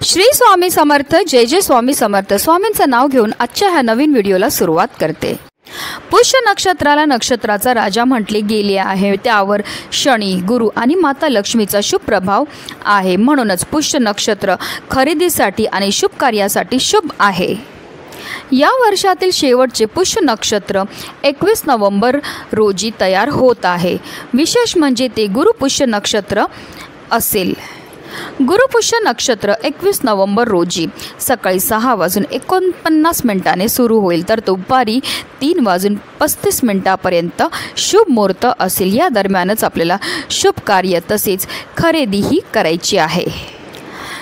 श्री स्वामी समर्थ, जय जय स्वामी समर्थ। स्वामींचं नाव घेऊन आजच्या ह्या नवीन व्हिडिओला सुरुवात करते। पुष्य नक्षत्राला नक्षत्राचा राजा म्हटले गेले आहे। त्यावर शनी, गुरु आणि माता लक्ष्मीचा शुभ प्रभाव आहे। म्हणूनच पुष्य नक्षत्र खरेदीसाठी आणि शुभ कार्यासाठी शुभ आहे। या वर्षातील शेवटचे पुष्य नक्षत्र 21 नोव्हेंबर रोजी तयार होत आहे। विशेष म्हणजे ते गुरुपुष्य नक्षत्र असेल। गुरुपुष्य नक्षत्र 21 नोव्हेंबर रोजी सकाळी 6:49 सुरू होईल, तर दुपारी 3:35 पर्यंत शुभ मुहूर्त असेल। या दरम्यानच आपल्याला शुभ कार्य तसेच खरेदीही करायची आहे।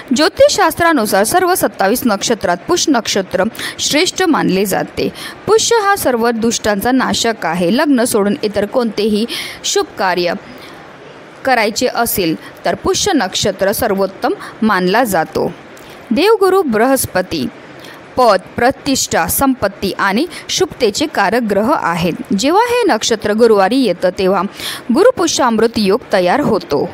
ज्योतिषशास्त्रानुसार सर्व 27 नक्षत्रात पुष्य नक्षत्र श्रेष्ठ मानले जाते। पुष्य हा सर्व दुष्टांचा नाशक आहे। लग्न सोडून इतर कोणतेही शुभ कार्य करायचे असेल तर पुष्य नक्षत्र सर्वोत्तम मानला जातो। देवगुरु बृहस्पती पद, प्रतिष्ठा, संपत्ती आणि शुभतेचे कारक ग्रह आहेत। जेव्हा हे नक्षत्र गुरुवारी येतं तेव्हा गुरुपुष्यामृत योग तयार होतो।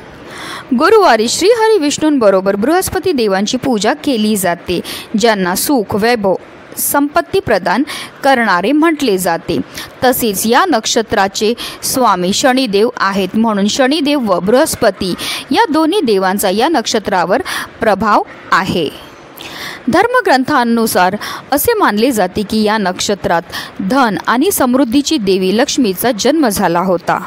गुरुवारी श्री हरी विष्णूंबरोबर बृहस्पती देवांची पूजा केली जाते, ज्यांना सुख, वैभव, संपत्ती प्रदान करणारे म्हटले जाते। तसेच या नक्षत्राचे स्वामी शनिदेव आहेत, म्हणून शनिदेव व बृहस्पती या दोन्ही देवांचा या नक्षत्रावर प्रभाव आहे। धर्मग्रंथांनुसार असे मानले जाते की या नक्षत्रात धन आणि समृद्धीची देवी लक्ष्मीचा जन्म झाला होता।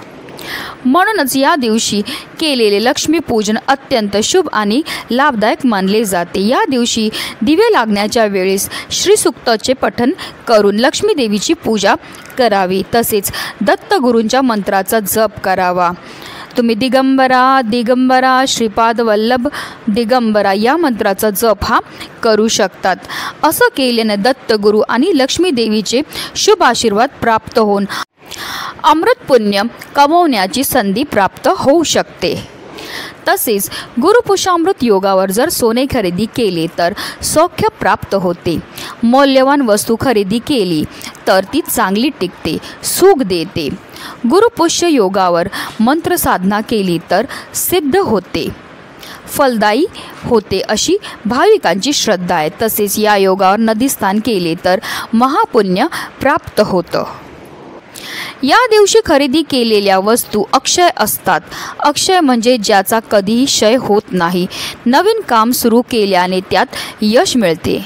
म्हणूनच या दिवशी केलेले लक्ष्मीपूजन अत्यंत शुभ आणि लाभदायक मानले जाते। या दिवशी दिवे लागण्याच्या वेळेस श्री सूक्ताचे पठण करून लक्ष्मी देवीची पूजा करावी। तसेच दत्तगुरूंच्या मंत्राचा जप करावा। तुम्ही दिगंबरा दिगंबरा श्रीपाद वल्लभ दिगंबरा या मंत्राचा जप हा करू शकतात। असं केल्याने दत्तगुरू आणि लक्ष्मी देवीचे शुभ आशीर्वाद प्राप्त होऊन अमृत पुण्य कमवण्याची संधी प्राप्त होऊ शकते। तसेच गुरुपुष्यामृत योगावर जर सोने खरेदी केले तर सौख्य प्राप्त होते। मौल्यवान वस्तू खरेदी केली तर ती चांगली टिकते, सुख देते। गुरुपुष्य योगावर मंत्र साधना केली तर सिद्ध होते, फलदायी होते अशी भाविकांची श्रद्धा आहे। तसेच या योगावर नदीस्नान केले तर महापुण्य प्राप्त होतं। या दिवशी खरेदी केलेल्या वस्तू अक्षय असतात। अक्षय म्हणजे ज्याचा कधीही क्षय होत नाही। नवीन काम सुरू केल्याने त्यात यश मिळते।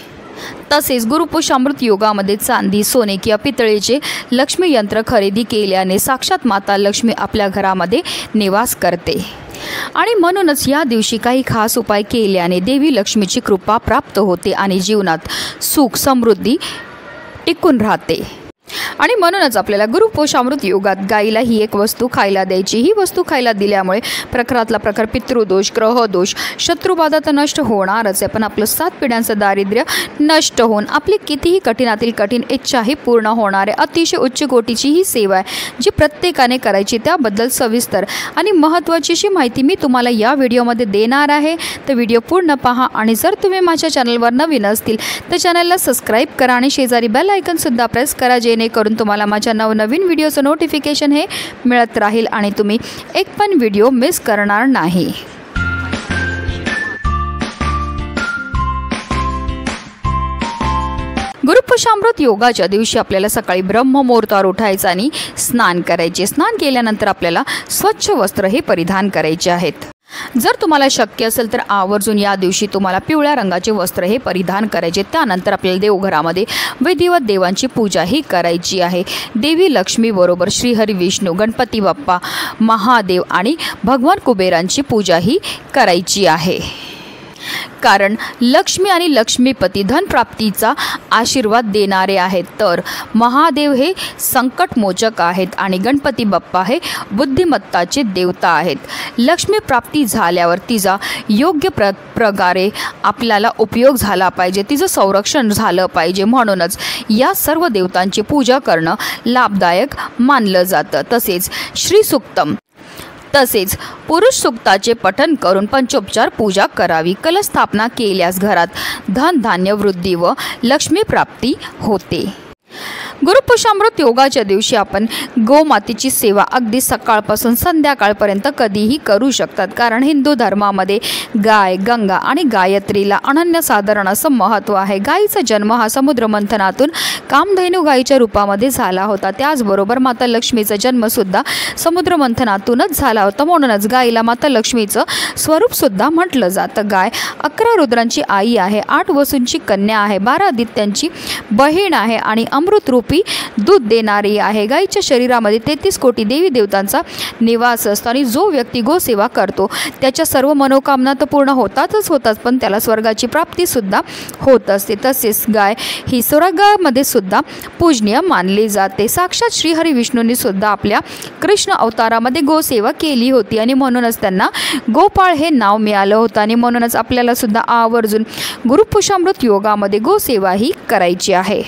तसेच गुरुपुष्यामृत योगामध्ये चांदी, सोने किंवा पितळेचे लक्ष्मी यंत्र खरेदी केल्याने साक्षात माता लक्ष्मी आपल्या घरामध्ये निवास करते आणि म्हणूनच या दिवशी काही खास उपाय केल्याने देवी लक्ष्मीची कृपा प्राप्त होते आणि जीवनात सुख समृद्धी टिकून राहते। आणि म्हणूनच आपल्याला गुरुपुष्यामृत योगात गाईला ही एक वस्तू खायला द्यायची। ही वस्तू खायला दिल्यामुळे प्रखरातला प्रखर पितृदोष, ग्रहदोष, शत्रुबाधा तर नष्ट होणारच आहे, पण आपलं 7 पिढ्यांचं दारिद्र्य नष्ट होऊन आपली कितीही कठीणातील कठीण इच्छाही पूर्ण होणार आहे। अतिशय उच्च कोटीची ही सेवा आहे जी प्रत्येकाने करायची। त्याबद्दल सविस्तर आणि महत्त्वाची अशी माहिती मी तुम्हाला या व्हिडिओमध्ये देणार आहे, तर व्हिडिओ पूर्ण पहा। आणि जर तुम्ही माझ्या चॅनलवर नवीन असतील तर चॅनलला सबस्क्राईब करा आणि शेजारी बेल आयकॉनसुद्धा प्रेस करा, जेणेकरून तुम्हाला माझ्या नवनवीन व्हिडिओचं नोटिफिकेशन हे मिळत राहील आणि तुम्ही एक पण व्हिडिओ मिस करणार नाही। गुरुपुष्यामृत योगाच्या दिवशी आपल्याला सकाळी ब्रह्ममुहूर्तावर उठायचं आणि स्नान करायचे। स्नान केल्यानंतर आपल्याला स्वच्छ वस्त्र हे परिधान करायचे आहेत। जर तुम्हाला शक्य असेल तर आवर्जून या दिवशी तुम्हाला पिवळ्या रंगाचे वस्त्र हे परिधान करायचे। त्यानंतर आपल्याला देवघरामध्ये विधिवत देवांची पूजा ही करायची आहे। देवी लक्ष्मी बरोबर श्रीहरी विष्णू, गणपती बाप्पा, महादेव आणि भगवान कुबेरांची पूजा ही करायची आहे। कारण लक्ष्मी आणि लक्ष्मीपती धनप्राप्तीचा आशीर्वाद देणारे आहेत, तर महादेव हे संकटमोचक आहेत आणि गणपती बाप्पा हे बुद्धिमत्ताचे देवता आहेत। लक्ष्मी प्राप्ती झाल्यावर तिचा योग्य प्रकारे आपल्याला उपयोग झाला पाहिजे, तिचं संरक्षण झालं पाहिजे। म्हणूनच या सर्व देवतांची पूजा करणं लाभदायक मानलं जातं। तसेच श्री सूक्तम तसेच पुरुष सूक्ताचे पठण करून पंचोपचार पूजा करावी। कलस्थापना केल्यास घरात धन धान्य वृद्धी व लक्ष्मी प्राप्ती होते। गुरुपुषामृत योगाच्या दिवशी आपण गोमातेची सेवा अगदी सकाळपासून संध्याकाळपर्यंत कधीही करू शकतात, कारण हिंदू धर्मामध्ये गाय, गंगा आणि गायत्रीला अनन्यसाधारण असं महत्त्व आहे. गायीचा जन्म हा समुद्र मंथनातून कामधेनू गायीच्या रूपामध्ये झाला होता. त्याचबरोबर माता लक्ष्मीचा जन्मसुद्धा समुद्र मंथनातूनच झाला होता. म्हणूनच गायीला माता लक्ष्मीचं स्वरूपसुद्धा म्हटलं जातं. गाय 11 रुद्रांची आई आहे, 8 वसूंची कन्या आहे, 12 आदित्यांची बहीण आहे आणि अमृतरूपी दूध देणारी आहे. गायीच्या शरीरामध्ये 33 कोटी देवी देवतांचा निवास असतो आणि जो व्यक्ती गोसेवा करतो त्याच्या सर्व मनोकामना तर पूर्ण होतात, पण त्याला स्वर्गाची प्राप्तीसुद्धा होत असते. तसेच गाय ही स्वर्गामध्ये सुद्धा पूजनीय मानली जाते. साक्षात श्रीहरी विष्णूंनी सुद्धा आपल्या कृष्ण अवतारामध्ये गोसेवा केली होती आणि म्हणूनच त्यांना गोपाळ हे नाव मिळालं होतं. आणि म्हणूनच आपल्याला सुद्धा आवर्जून गुरुपुषामृत योगामध्ये गोसेवा ही करायची आहे.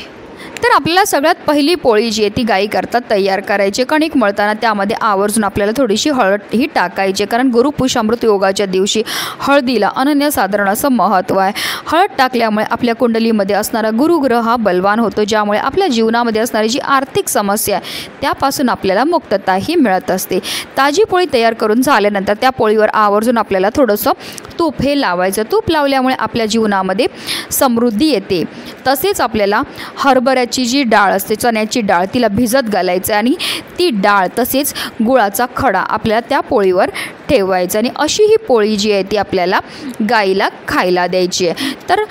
तर आपल्याला सगळ्यात पहिली पोळी जी आहे ती गाई करतात तयार करायची. कणिक मळताना त्यामध्ये आवर्जून आपल्याला थोडीशी हळद ही टाकायची, कारण गुरुपुषामृत योगाच्या दिवशी हळदीला अनन्यसाधारण असं महत्त्व आहे. हळद टाकल्यामुळे आपल्या कुंडलीमध्ये असणारा गुरुग्रह हा बलवान होतो, ज्यामुळे आपल्या जीवनामध्ये असणारी जी आर्थिक समस्या आहे त्यापासून आपल्याला मुक्तता ही मिळत असते. ताजी पोळी तयार करून झाल्यानंतर त्या पोळीवर आवर्जून आपल्याला थोडंसं तूप हे लावायचं. तूप लावल्यामुळे आपल्या जीवनामध्ये समृद्धी येते. तसेच आपल्याला हरभऱ्याची जी डाळ असते, चण्याची डाळ, तिला भिजत घालायचं आणि ती डाळ तसेच गुळाचा खडा आपल्याला त्या पोळीवर ठेवायचं आणि अशी ही पोळी जी आहे ती आपल्याला गाईला खायला द्यायची आहे. तर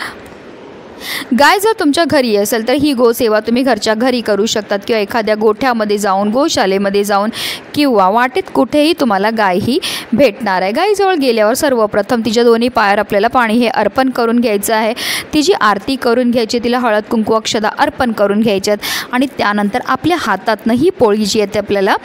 गाय जर तुमच्या घरी असेल तर ही गोसेवा तुम्ही घरच्या घरी करू शकतात किंवा एखाद्या गोठ्यामध्ये जाऊन, गोशालेमध्ये जाऊन किंवा वाटेत कुठेही तुम्हाला गाय ही भेटणार आहे. गायीजवळ गेल्यावर सर्वप्रथम तिच्या दोन्ही पायावर आपल्याला पाणी हे अर्पण करून घ्यायचं आहे. तिची आरती करून घ्यायची, तिला हळद कुंकू अक्षदा अर्पण करून घ्यायच्यात आणि त्यानंतर आपल्या हातातनं ही पोळी जी आहे ती आपल्याला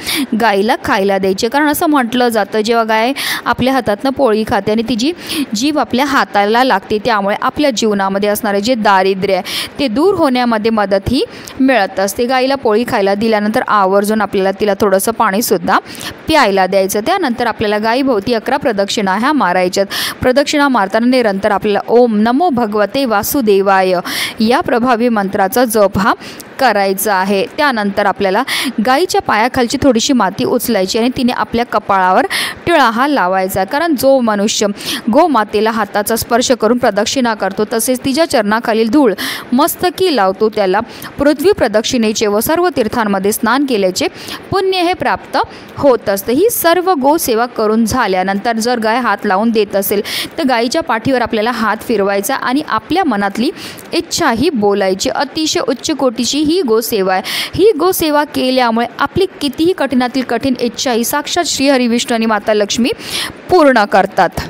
गाईला खायला द्यायची. कारण असं म्हटलं जातं, जेव्हा गाय आपल्या हातातनं पोळी खाते आणि तिची जीभ आपल्या हाताला लागते, त्यामुळे आपल्या जीवनामध्ये असणारे जे दारिद्र्य आहे ते दूर होण्यामध्ये मदत ही मिळत असते. गाईला पोळी खायला दिल्यानंतर आवर्जून आपल्याला तिला थोडंसं पाणीसुद्धा प्यायला द्यायचं. त्यानंतर आपल्याला गायीभोवती 11 प्रदक्षिणा ह्या मारायच्यात. प्रदक्षिणा मारताना निरंतर आपल्याला ओम नमो भगवते वासुदेवाय या प्रभावी मंत्राचा जप हा करायचं आहे. त्यानंतर आपल्याला गाईच्या पायाखालची थोडीशी माती उचलायची आणि तिने आपल्या कपाळावर टिळा हा लावायचा. कारण जो मनुष्य गोमातेला हाताचा स्पर्श करून प्रदक्षिणा करतो तसेच तिच्या चरणाखालील धूळ मस्तकी लावतो त्याला पृथ्वी प्रदक्षिणेचे व सर्व तीर्थांमध्ये स्नान केल्याचे पुण्य हे प्राप्त होत असते. ही सर्व गोसेवा करून झाल्यानंतर जर गाय हात लावून देत असेल तर गाईच्या पाठीवर आपल्याला हात फिरवायचा आणि आपल्या मनातली इच्छा ही बोलायची. अतिशय उच्च कोटीची ही गोसेवा आहे. ही गोसेवा केल्यामुळे आपली कितीही कठीणातील कठीण इच्छा ही साक्षात श्रीहरी विष्णू आणि माता लक्ष्मी पूर्ण करतात.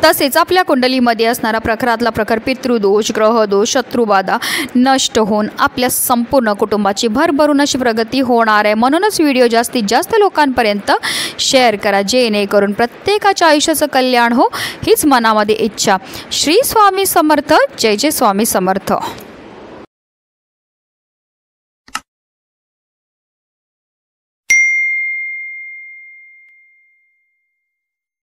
तसेच आपल्या कुंडलीमध्ये असणारा प्रखरातला प्रखर पितृदोष, ग्रहदोष, शत्रुबाधा नष्ट होऊन आपल्या संपूर्ण कुटुंबाची भरभरून अशी प्रगती होणार आहे. म्हणूनच व्हिडिओ जास्तीत जास्त लोकांपर्यंत शेअर करा, जेणेकरून प्रत्येकाच्या आयुष्याचं कल्याण हो हीच मनामध्ये इच्छा. श्री स्वामी समर्थ. जय जय स्वामी समर्थ.